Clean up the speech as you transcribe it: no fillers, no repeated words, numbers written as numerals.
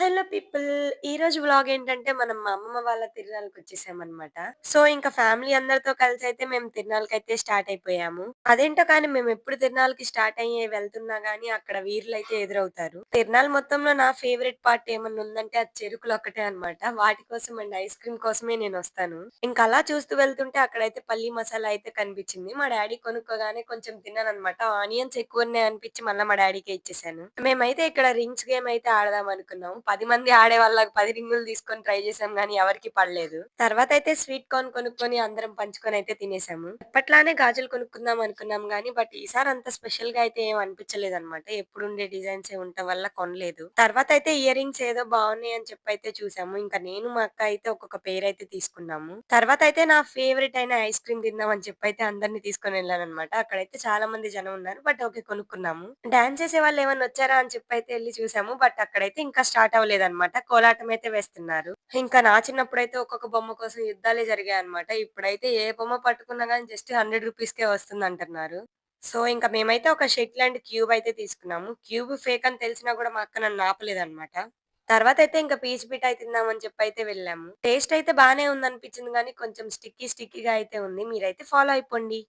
Hello people. ఈరోజు vlog ఏంటంటే మనం మా అమ్మమ్మ వాళ్ళ తిరునాళ్ళకొచ్చేసామనమాట. సో, ఇంక ఫ్యామిలీ అందరితో కలిసైతే మేము తిరునాళ్ళకైతే స్టార్ట్ అయిపోయాము. అదేంటో కానీ మేమెప్పుడు తిరునాళ్ళకి స్టార్ట్ అయ్యి వెళ్తున్నా గానీ అక్కడ వీరులైతే ఎదురవుతారు. తిరునాళ్ళ మొత్తంలో నా ఫేవరెట్ పార్ట్ ఏమన్నా ఉందంటే అది చెరుకులొక్కటే అనమాట. వాటి కోసం అండ్ ఐస్ క్రీమ్ కోసమే నేనొస్తాను. ఇంకలా చూస్తూ వెళ్తుంటే అక్కడైతే పల్లి మసాలా అయితే కనిపించింది. మా డ్యాడీ కొనుక్కోగానే కొంచెం తిన్నాననమాట. ఆనియన్స్ ఎక్కువున్నాయి అనిపిచ్చి మళ్ళా మా డ్యాడీకే ఇచ్చేసాను. మేమైతే ఇక్కడ రింగ్స్ గేమ్ అయితే ఆడదాం అనుకున్నాం. 10 మంది ఆడేవాళ్ళకి 10 రింగులు తీసుకొని ట్రై చేసాం గానీ ఎవరికీ పడలేదు. తర్వాతయితే స్వీట్ కార్న్ కొనుక్కొని అందరం పంచుకొనయితే తినేసాము. ఎప్పట్లానే గాజులు కొనుక్కుందాం అనుకున్నాం గానీ, బట్ ఈసారి అంత స్పెషల్‌గా అయితే ఏం అనిపించలేదనమాట. ఎప్పుడుండే డిజైన్సే ఉండటం వల్ల కొనలేదు. తర్వాతయితే ఇయర్ రింగ్స్ ఏదో బావున్నాయి అని చెప్పైతే చూసాము. ఇంక నేను, మా అక్క అయితే ఒక్కొక్క పెయిర్ అయితే తీసుకున్నాము. తర్వాతయితే నా ఫేవరెట్ అయిన ఐస్ క్రీమ్ తిందాం అని చెప్పైతే అందరిని తీసుకొనెళ్ళాననమాట. అక్కడైతే చాలా మంది జనం ఉన్నారు. But okay కొనుక్కున్నాము. డాన్స్ చేసేవాళ్ళు ఏమన్నా వచ్చారా అని చెప్పైతే ఎళ్లి చూసాము. బట్ అక్కడైతే ఇంకా స్టార్ట్ అవ్వలేదనమాట. కోలాటం అయితే వేస్తున్నారు. ఇంకా నా చిన్నప్పుడైతే ఒక్కొక్క బొమ్మ కోసం యుద్ధాలే జరిగాయన్నమాట. ఇప్పుడైతే ఏ బొమ్మ పట్టుకున్నా గాని జస్ట్ 100 రూపీస్‌కే వస్తుందంటున్నారు. సో, ఇంక మేమైతే ఒక షెటిల్ అండ్ క్యూబ్ అయితే తీసుకున్నాము. క్యూబ్ ఫేక్ అని తెలిసినా గూడా మా అక్క నన్ను ఆపలేదన్నమాట. తర్వాతయితే ఇంక పీచు మిఠాయి తిందామని చెప్పైతే వెళ్ళాము. టేస్ట్ అయితే బానే ఉందనిపించింది గానీ కొంచెం స్టిక్కీగా అయితే ఉంది. మీరైతే ఫాలో అయిపోండి.